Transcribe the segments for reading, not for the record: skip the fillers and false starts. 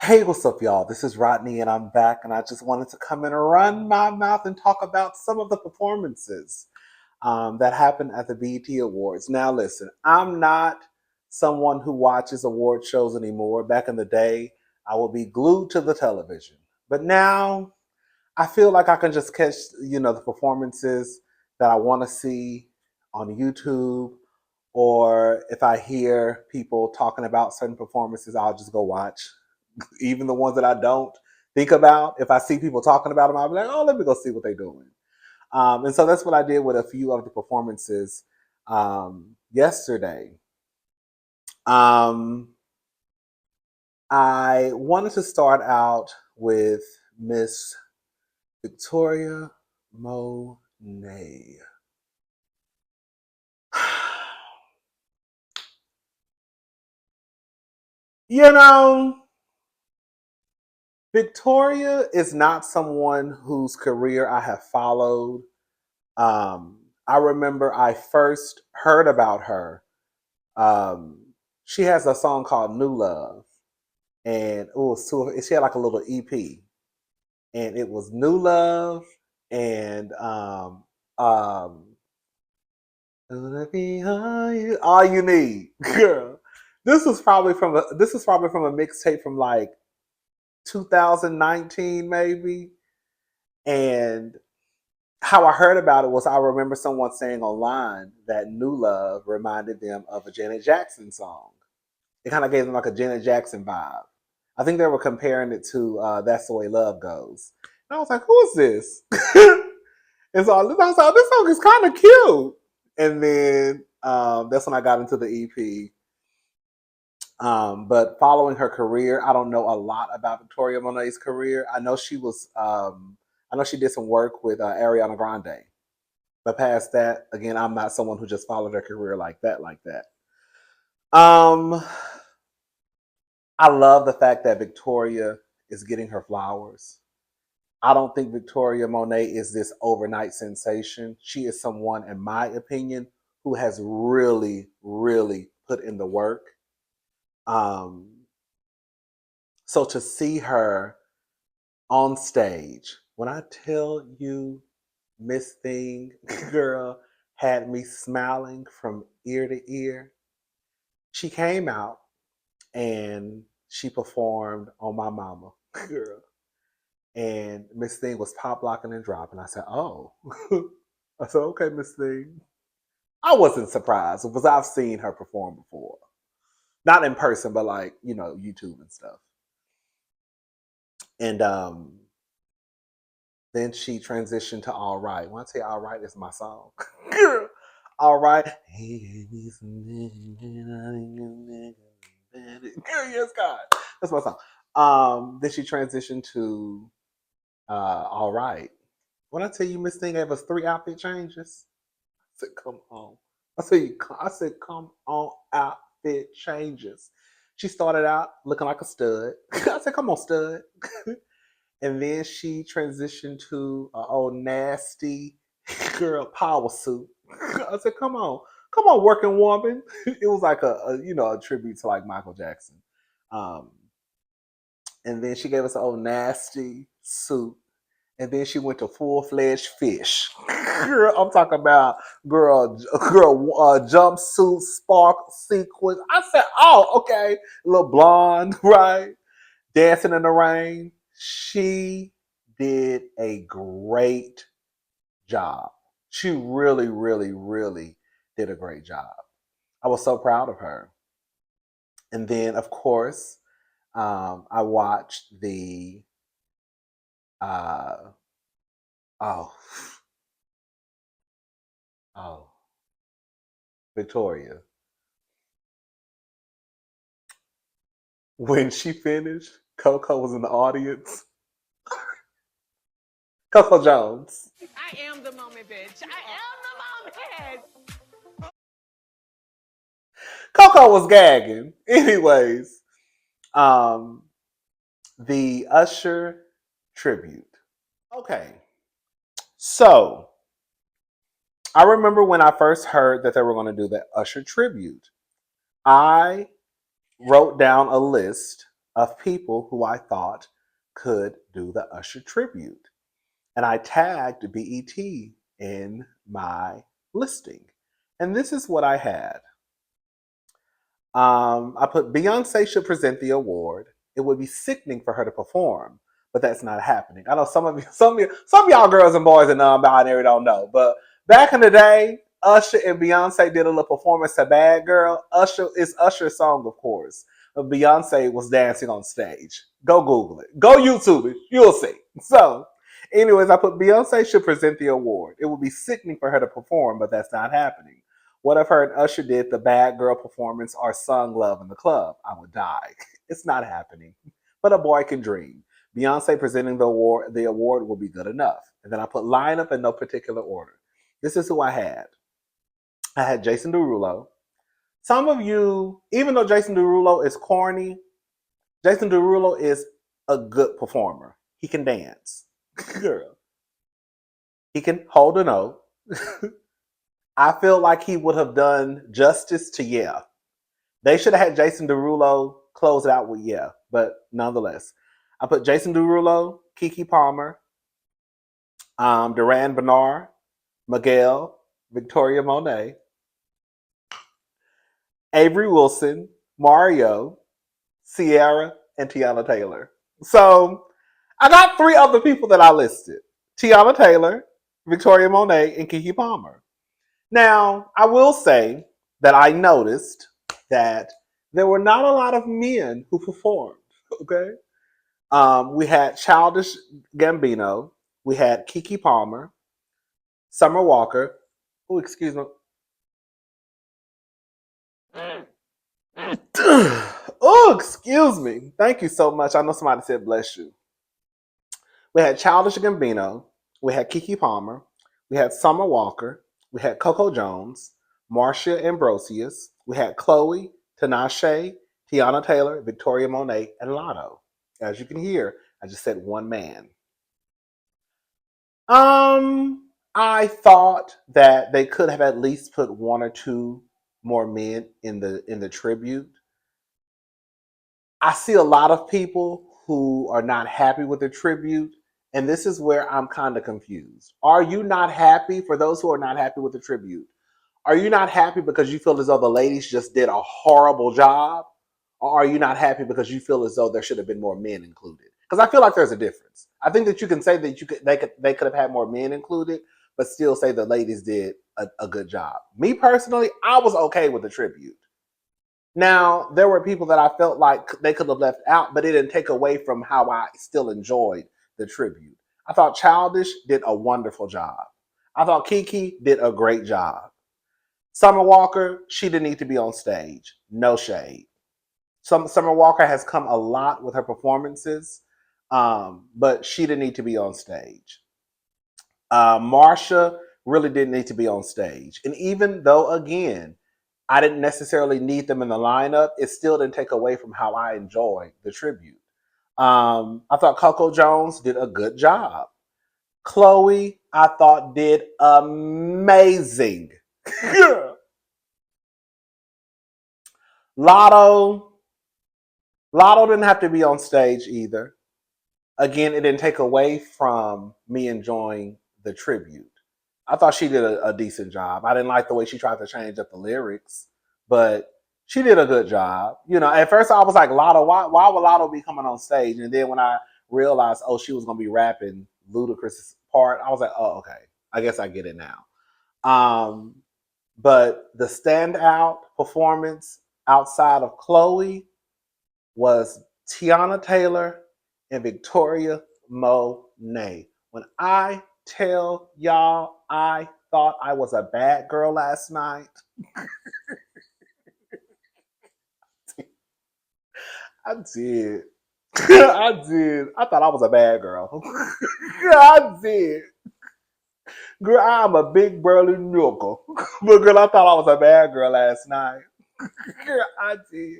Hey, what's up, y'all? This is Rodney, and I'm back, and I just wanted to come and run my mouth and talk about some of the performances that happened at the BET Awards. Now, listen, I'm not someone who watches award shows anymore. Back in the day, I would be glued to the television, but now I feel like I can just catch, the performances that I want to see on YouTube, or if I hear people talking about certain performances, I'll just go watch even the ones that I don't think about. If I see people talking about them, I'll be like, oh, let me go see what they're doing. And so that's what I did with a few of the performances yesterday. Um, I wanted to start out with Miss Victoria Monet. You know, Victoria is not someone whose career I have followed. I remember I first heard about her. She has a song called New Love, and she had like a little EP, and it was New Love and um, All You Need, girl. This was probably from a mixtape from like 2019 maybe, and how I heard about it was I remember someone saying online that New Love reminded them of a Janet Jackson song. It kind of gave them like a Janet Jackson vibe. I think they were comparing it to That's the Way Love Goes. And I was like, who is this? And so I was like, this song is kind of cute. And then that's when I got into the EP. But following her career, I don't know a lot about Victoria Monet's career. I know she did some work with Ariana Grande. But past that, again, I'm not someone who just followed her career like that, like that. Um, I love the fact that Victoria is getting her flowers. I don't think Victoria Monet is this overnight sensation. She is someone, in my opinion, who has really, really put in the work. Um, so to see her on stage, when I tell you Miss Thing, girl, had me smiling from ear to ear. She came out and she performed on My Mama, girl. And Miss Thing was pop locking and dropping. I said, oh. I said, okay, Miss Thing. I wasn't surprised because I've seen her perform before. Not in person, but like, YouTube and stuff. And then she transitioned to All Right. When I say All Right, is my song. Girl, All Right. Yes, God. That's my song. Then she transitioned to All Right. When I tell you Miss Thing gave us 3 outfit changes, I said, come on. I said, come on, outfit changes. She started out looking like a stud. I said, come on, stud. And then she transitioned to an old nasty girl power suit. I said, come on, working woman. It was like a tribute to like Michael Jackson. Um, and then she gave us an old nasty suit, and then she went to full fledged fish. Girl, I'm talking about jumpsuit, spark sequence. I said, oh, okay, a little blonde, right? Dancing in the rain. She did a great job. She really, really, really did a great job. I was so proud of her. And then, of course, I watched the uh, oh oh Victoria when she finished. Coco was in the audience. Coco Jones. I am the moment, bitch. I am the moment. Coco was gagging. Anyways, um, the Usher tribute. Okay, so I remember when I first heard that they were going to do the Usher tribute. I wrote down a list of people who I thought could do the Usher tribute. And I tagged BET in my listing. And this is what I had. I put Beyonce should present the award. It would be sickening for her to perform, but that's not happening. I know some of y'all girls and boys in non-binary don't know, but back in the day, Usher and Beyonce did a little performance to "Bad Girl." It's Usher's song, of course, but Beyonce was dancing on stage. Go Google it. Go YouTube it. You'll see. So, anyways, I put Beyonce should present the award. It would be sickening for her to perform, but that's not happening. What if her and Usher did the Bad Girl performance or sung Love in the Club? I would die. It's not happening. But a boy can dream. Beyonce presenting the award will be good enough. And then I put lineup in no particular order. This is who I had. I had Jason Derulo. Some of you, even though Jason Derulo is corny, Jason Derulo is a good performer. He can dance. Girl. He can hold a note. I feel like he would have done justice to Yeah. They should have had Jason Derulo close it out with Yeah, but nonetheless. I put Jason Derulo, Keke Palmer, Duran Bernard, Miguel, Victoria Monet, Avery Wilson, Mario, Sierra, and Tiana Taylor. So I got 3 other people that I listed. Tiana Taylor, Victoria Monet, and Keke Palmer. Now, I will say that I noticed that there were not a lot of men who performed. Okay, we had Childish Gambino, we had Keke Palmer, Summer Walker. Oh, excuse me. Oh, excuse me. Thank you so much. I know somebody said bless you. We had Childish Gambino, we had Keke Palmer, we had Summer Walker, we had Coco Jones, Marcia Ambrosius, we had Chloe, Tinashe, Tiana Taylor, Victoria Monet, and Lotto. As you can hear, I just said one man. I thought that they could have at least put 1 or 2 more men in the tribute. I see a lot of people who are not happy with the tribute, and this is where I'm kind of confused. Are you not happy? For those who are not happy with the tribute, are you not happy because you feel as though the ladies just did a horrible job? Or are you not happy because you feel as though there should have been more men included? Because I feel like there's a difference. I think that you can say that they could have had more men included, but still say the ladies did a good job. Me personally, I was okay with the tribute. Now, there were people that I felt like they could have left out, but it didn't take away from how I still enjoyed the tribute. I thought Childish did a wonderful job. I thought Keke did a great job. Summer Walker, she didn't need to be on stage. No shade. Summer Walker has come a lot with her performances, but she didn't need to be on stage. Marsha really didn't need to be on stage. And even though, again, I didn't necessarily need them in the lineup, it still didn't take away from how I enjoyed the tribute. I thought Coco Jones did a good job. Chloe, I thought, did amazing. Lotto, Lotto didn't have to be on stage either. Again, it didn't take away from me enjoying the tribute. I thought she did a decent job. I didn't like the way she tried to change up the lyrics, but she did a good job. You know, at first I was like, Lotto, why would Lotto be coming on stage? And then when I realized, oh, she was going to be rapping Ludacris' part, I was like, oh, okay. I guess I get it now. But the standout performance outside of Chloe was Tiana Taylor and Victoria Monet. When I tell y'all I thought I was a bad girl last night, I did. I did. I thought I was a bad girl. I did. Girl, I'm a big burly knuckle. But girl, I thought I was a bad girl last night. Girl, I did.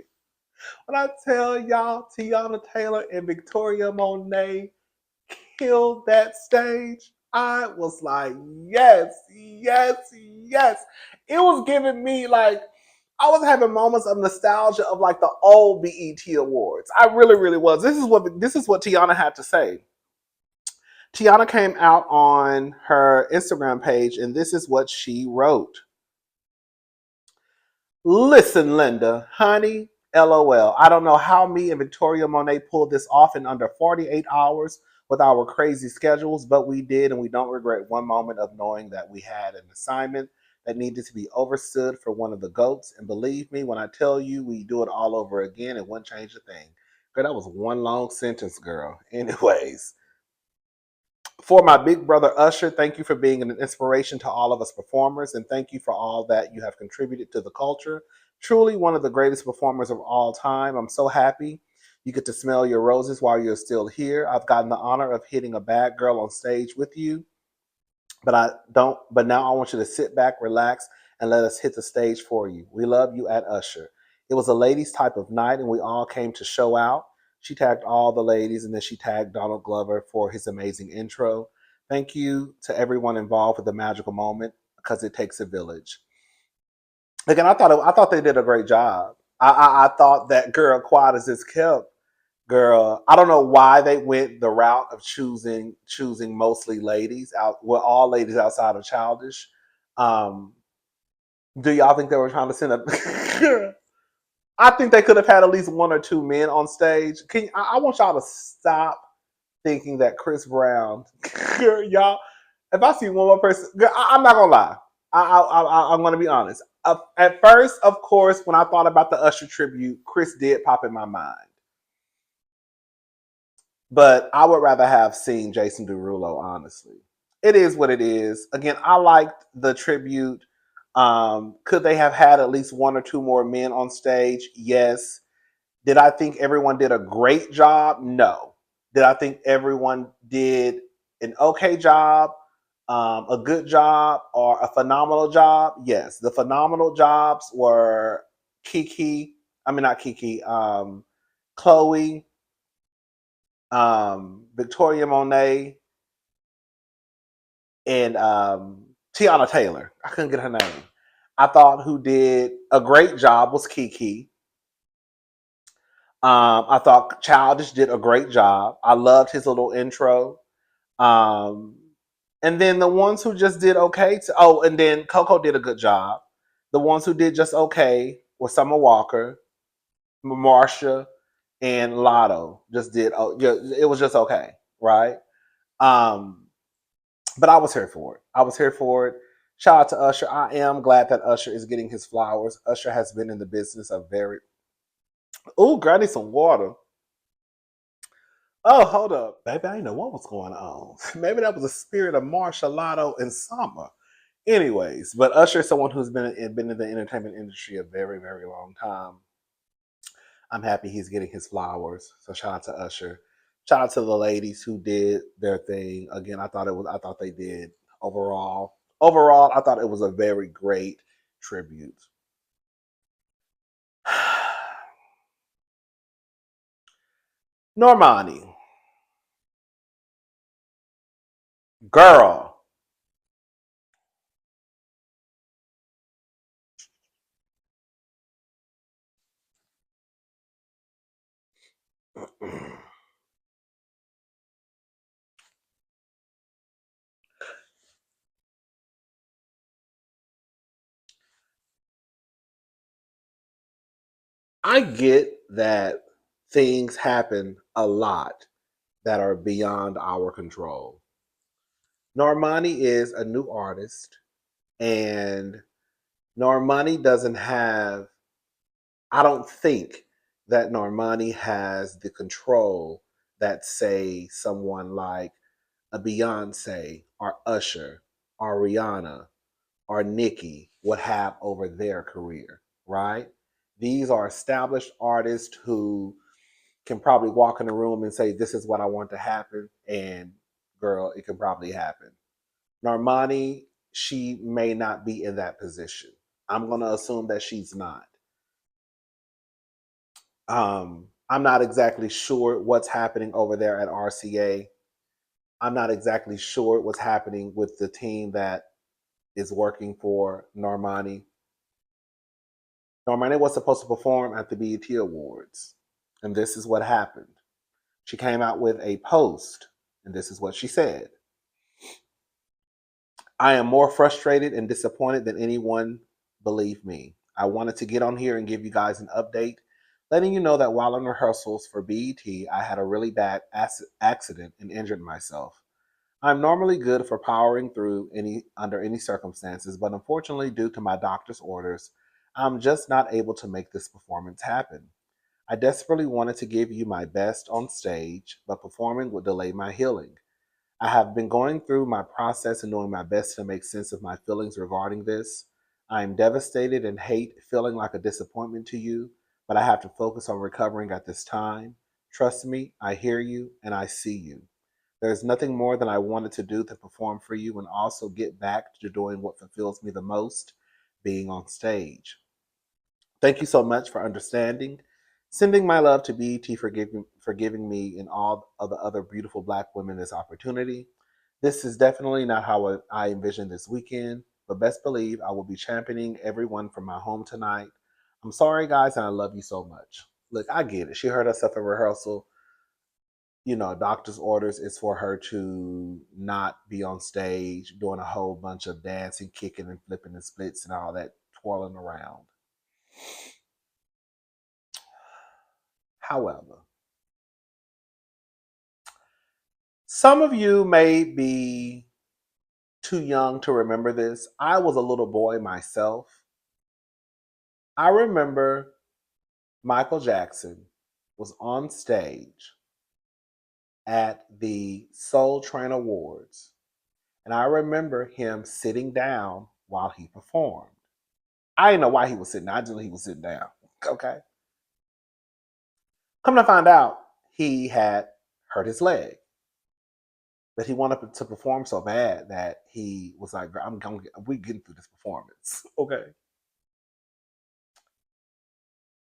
When I tell y'all Tiana Taylor and Victoria Monet killed that stage, I was like, yes, yes, yes. It was giving me like I was having moments of nostalgia of like the old BET Awards. I really, really was. This is what Tiana had to say. Tiana came out on her Instagram page, and this is what she wrote. Listen, Linda, honey, LOL. I don't know how me and Victoria Monet pulled this off in under 48 hours with our crazy schedules, but we did, and we don't regret one moment of knowing that we had an assignment that needed to be overstood for one of the goats. And believe me, when I tell you we do it all over again, it wouldn't change a thing. Girl, that was one long sentence, girl. Anyways, for my big brother Usher, thank you for being an inspiration to all of us performers, and thank you for all that you have contributed to the culture. Truly one of the greatest performers of all time. I'm so happy you get to smell your roses while you're still here. I've gotten the honor of hitting a bad girl on stage with you, but I don't. But now I want you to sit back, relax, and let us hit the stage for you. We love you at Usher. It was a ladies' type of night, and we all came to show out. She tagged all the ladies, and then she tagged Donald Glover for his amazing intro. Thank you to everyone involved with the magical moment because it takes a village. Again, I thought they did a great job. I thought that girl, quiet as it's kept, girl. I don't know why they went the route of choosing mostly ladies out, well, all ladies outside of Childish. Um, do y'all think they were trying to send a? I think they could have had at least one or two men on stage. I want y'all to stop thinking that Chris Brown, y'all. If I see one more person, I'm not gonna lie. I'm gonna be honest. At first, of course, when I thought about the Usher tribute, Chris did pop in my mind. But I would rather have seen Jason Derulo, honestly. It is what it is. Again, I liked the tribute. Could they have had at least one or two more men on stage? Yes. Did I think everyone did a great job? No. Did I think everyone did an okay job, a good job, or a phenomenal job? Yes. The phenomenal jobs were Kiki. I mean, not Kiki. Chloe, Victoria Monet, and Tiana Taylor. I couldn't get her name. I thought who did a great job was Kiki. I thought Childish did a great job. I loved his little intro. Um, and then the ones who just did okay. And then Coco did a good job. The ones who did just okay were Summer Walker, Marsha, and Lotto. Just did. Oh, yeah, it was just okay, right? Um, but I was here for it. I was here for it. Shout out to Usher. I am glad that Usher is getting his flowers. Usher has been in the business of very. Oh, girl, I need some water. Oh, hold up. Baby, I didn't know what was going on. Maybe that was a spirit of martial Lotto and summer. Anyways, but Usher is someone who's been in the entertainment industry a very, very long time. I'm happy he's getting his flowers. So shout out to Usher. Shout out to the ladies who did their thing. Again, I thought they did overall. Overall, I thought it was a very great tribute. Normani, girl. I get that things happen a lot that are beyond our control. Normani is a new artist, and Normani doesn't have, I don't think that Normani has the control that, say, someone like a Beyonce or Usher or Rihanna or Nicki would have over their career, right? These are established artists who can probably walk in a room and say, "This is what I want to happen," and girl, it can probably happen. Normani, she may not be in that position. I'm going to assume that she's not. I'm not exactly sure what's happening over there at RCA. I'm not exactly sure what's happening with the team that is working for Normani. Normani was supposed to perform at the BET Awards, and this is what happened. She came out with a post, and this is what she said. I am more frustrated and disappointed than anyone, believe me. I wanted to get on here and give you guys an update, letting you know that while in rehearsals for BET, I had a really bad accident and injured myself. I'm normally good for powering through under any circumstances, but unfortunately, due to my doctor's orders, I'm just not able to make this performance happen. I desperately wanted to give you my best on stage, but performing would delay my healing. I have been going through my process and doing my best to make sense of my feelings regarding this. I am devastated and hate feeling like a disappointment to you, but I have to focus on recovering at this time. Trust me, I hear you and I see you. There's nothing more than I wanted to do than perform for you and also get back to doing what fulfills me the most, being on stage. Thank you so much for understanding. Sending my love to BET for giving me and all of the other beautiful Black women this opportunity. This is definitely not how I envisioned this weekend, but best believe I will be championing everyone from my home tonight. I'm sorry, guys, and I love you so much. Look, I get it. She hurt herself in rehearsal. You know, doctor's orders is for her to not be on stage doing a whole bunch of dancing, kicking, and flipping and splits and all that twirling around. However, some of you may be too young to remember this. I was a little boy myself. I remember Michael Jackson was on stage at the Soul Train Awards, and I remember him sitting down while he performed. I didn't know why he was sitting down. I just knew he was sitting down. Okay. Come to find out, he had hurt his leg. But he wanted to perform so bad that he was like, we're getting through this performance. Okay.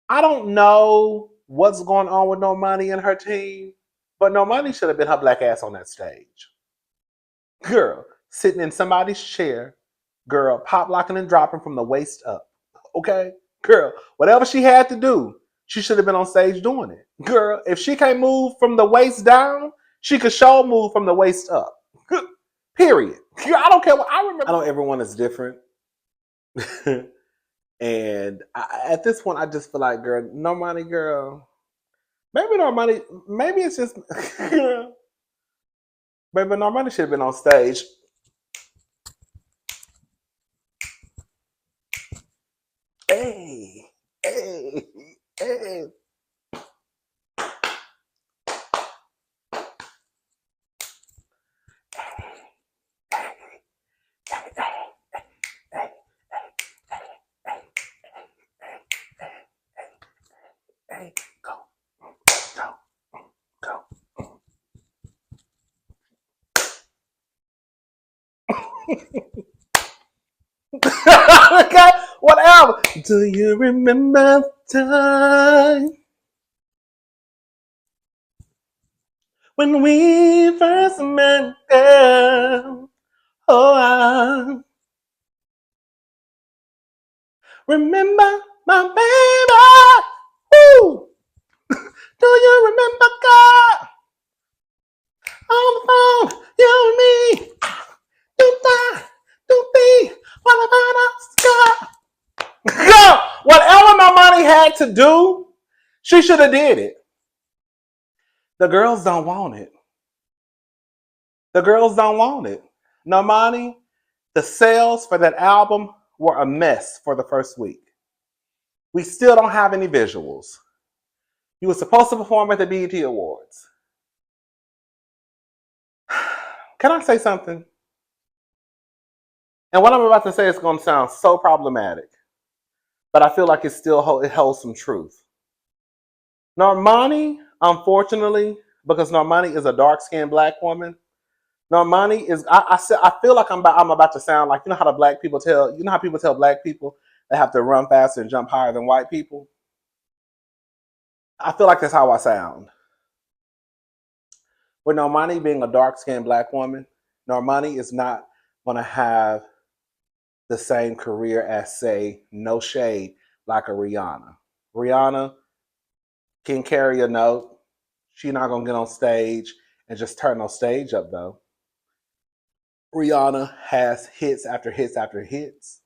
I don't know what's going on with Normani and her team, but Normani should have been her black ass on that stage. Girl, sitting in somebody's chair, girl, pop locking and dropping from the waist up. Okay? Girl, whatever she had to do, she should have been on stage doing it. Girl, if she can't move from the waist down, she could show move from the waist up. Period. I don't care what I remember. I know everyone is different. And at this point, I just feel like, girl, Normani, girl. Maybe Normani, maybe it's just, girl. Maybe Normani should have been on stage. Hey, hey, hey. Hey, go, go, go. Okay, whatever. Do you remember the time when we first met, girl? Oh, I remember my baby. Woo! Do you remember, God? On the phone, you and me. Do die, do be. What about us, God? Girl, whatever Normani had to do, she should have did it. The girls don't want it. The girls don't want it. Normani, the sales for that album were a mess for the first week. We still don't have any visuals. You were supposed to perform at the BET Awards. Can I say something? And what I'm about to say is going to sound so problematic, but I feel like it holds some truth. Normani, unfortunately, because Normani is a dark-skinned black woman, Normani is. I feel like I'm about to sound like, you know how people tell black people they have to run faster and jump higher than white people. I feel like that's how I sound. With Normani being a dark-skinned black woman, Normani is not going to have the same career as, say, No Shade, like a Rihanna. Rihanna can carry a note. She's not gonna get on stage and just turn on stage up though. Rihanna has hits after hits after hits.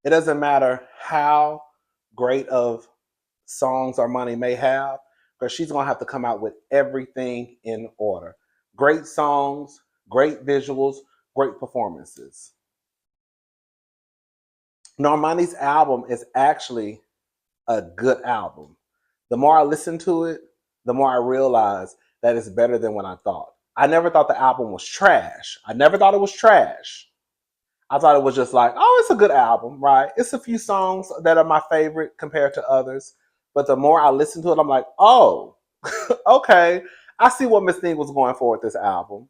It doesn't matter how great of songs Normani may have, because she's gonna have to come out with everything in order. Great songs, great visuals, great performances. Normani's album is actually a good album. The more I listen to it, the more I realize that it's better than what I thought. I never thought the album was trash. I never thought it was trash. I thought it was just like, oh, it's a good album, right? It's a few songs that are my favorite compared to others. But the more I listen to it, I'm like, oh, okay. I see what Miss Thing was going for with this album.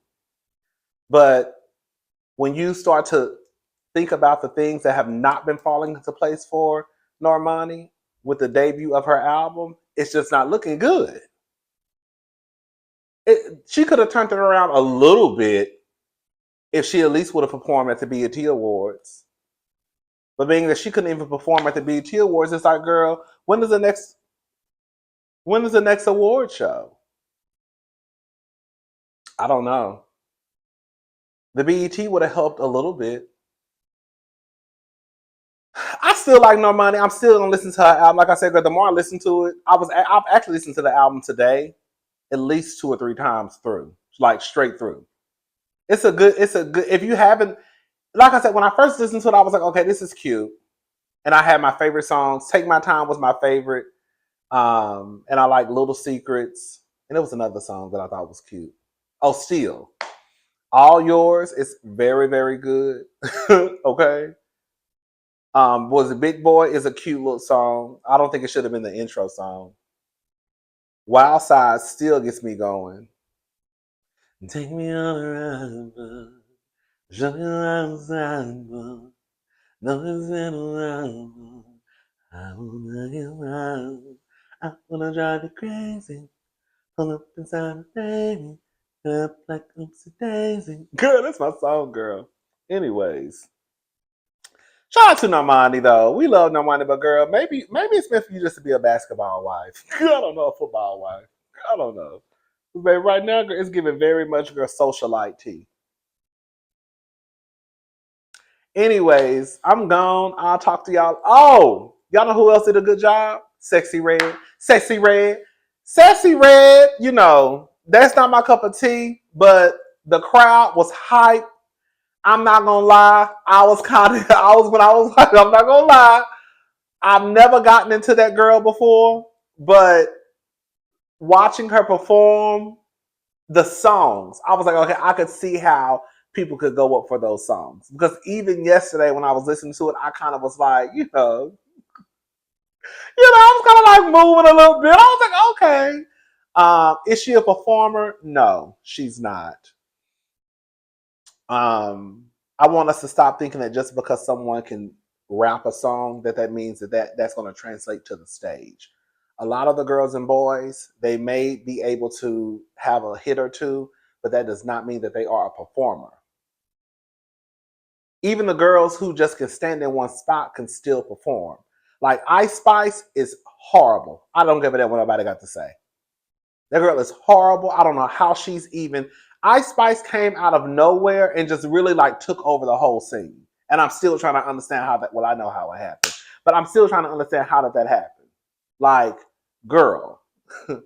But when you start to think about the things that have not been falling into place for Normani with the debut of her album, it's just not looking good. She could have turned it around a little bit if she at least would have performed at the BET Awards. But being that she couldn't even perform at the BET Awards, it's like, girl, when is the next award show? I don't know. The BET would have helped a little bit. I still like Normani. I'm still gonna listen to her album. Like I said, girl, the more I listen to it, I've actually listened to the album today at least 2 or 3 times through, like straight through. It's a good. If you haven't, like I said, when I first listened to it, I was like, okay, this is cute, and I had my favorite songs. Take My Time was my favorite, and I like Little Secrets, and there was another song that I thought was cute. Oh, Still, All Yours is very, very good. Okay. Was it Big Boy is a cute little song. I don't think it should have been the intro song. Wild Side still gets me going. Take me on a ride, show me around, nothing's around. I wanna get around. I wanna drive you crazy. Pull up inside a baby. Up like oops a daisy. Girl, that's my song, girl. Anyways. Shout out to Normani though. We love Normani, but girl, maybe it's meant for you just to be a basketball wife. I don't know, a football wife. I don't know. But right now, girl, it's giving very much girl socialite tea. Anyways, I'm gone. I'll talk to y'all. Oh, y'all know who else did a good job? Sexyy Red. Sexyy Red. Sexyy Red, you know, that's not my cup of tea, but the crowd was hype. I'm not gonna lie. I'm not gonna lie. I've never gotten into that girl before, but watching her perform the songs, I was like, okay, I could see how people could go up for those songs. Because even yesterday when I was listening to it, I kind of was like, I was kind of like moving a little bit. I was like, okay. Is she a performer? No, she's not. I want us to stop thinking that just because someone can rap a song that means that's going to translate to the stage. A lot of the girls and boys, they may be able to have a hit or two, but that does not mean that they are a performer. Even the girls who just can stand in one spot can still perform. Like Ice Spice is horrible. I don't give a damn what nobody got to say. That girl is horrible. I don't know how she's even. Ice Spice came out of nowhere and just really like took over the whole scene. And I'm still trying to understand how that. Well, I know how it happened, but I'm still trying to understand how did that happen. Like, girl, she's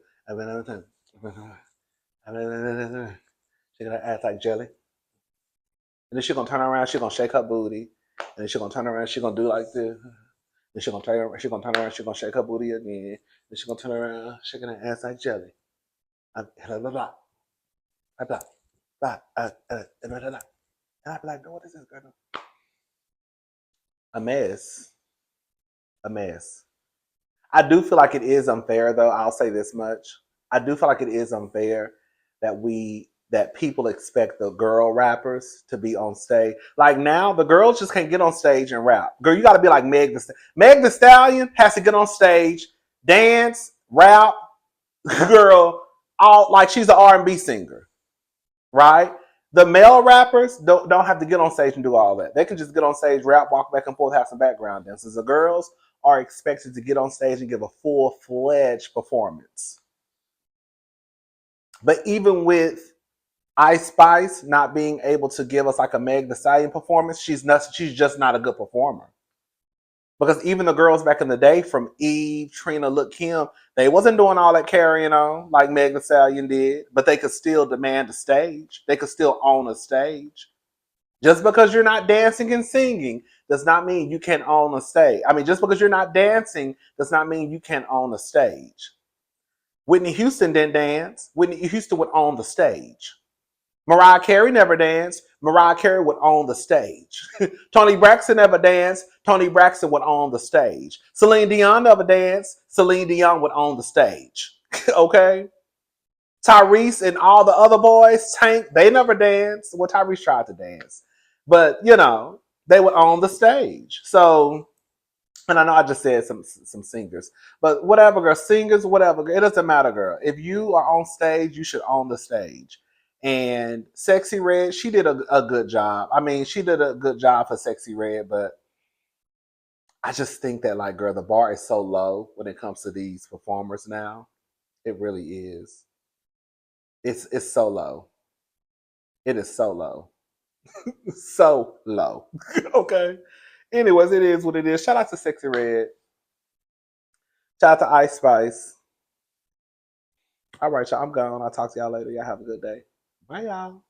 gonna act like jelly, and then she's gonna turn around. She's gonna shake her booty, and then she's gonna turn around. She's gonna do like this. Then she's gonna turn around. She's gonna turn around. She's gonna shake her booty again. Then she's gonna turn around, shaking her ass like jelly. Blah blah blah. Blah, blah, blah, blah. And I'd be like, what is this girl? A mess. A mess. I do feel like it is unfair, though. I'll say this much. I do feel like it is unfair that people expect the girl rappers to be on stage. Like now, the girls just can't get on stage and rap. Girl, you got to be like Meg the Stallion. Meg the Stallion has to get on stage, dance, rap. Girl, all like she's an R&B singer, right? The male rappers don't have to get on stage and do all that. They can just get on stage, rap, walk back and forth, have some background dances. The girls are expected to get on stage and give a full-fledged performance. But even with Ice Spice not being able to give us like a Meg Thee Stallion performance, she's just not a good performer. Because even the girls back in the day, from Eve, Trina, Look, Kim, they wasn't doing all that carrying on like Meg Thee Stallion did, but they could still demand a stage. They could still own a stage. Just because you're not dancing and singing does not mean you can't own a stage. I mean, just because you're not dancing does not mean you can't own a stage. Whitney Houston didn't dance. Whitney Houston would own the stage. Mariah Carey never danced. Mariah Carey would own the stage. Toni Braxton never danced. Toni Braxton would own the stage. Celine Dion never danced. Celine Dion would own the stage. Okay? Tyrese and all the other boys, Tank, they never danced. Well, Tyrese tried to dance. But, they would own the stage. So, and I know I just said some singers, but whatever, girl, singers, whatever, it doesn't matter, girl. If you are on stage, you should own the stage. And Sexyy Red, she did a good job. I mean, she did a good job for Sexyy Red, but I just think that, like, girl, the bar is so low when it comes to these performers now. It really is. It's so low. It is so low. So low. Okay. Anyways, it is what it is. Shout out to Sexyy Red. Shout out to Ice Spice. All right, y'all. I'm gone. I'll talk to y'all later. Y'all have a good day. Bye, y'all.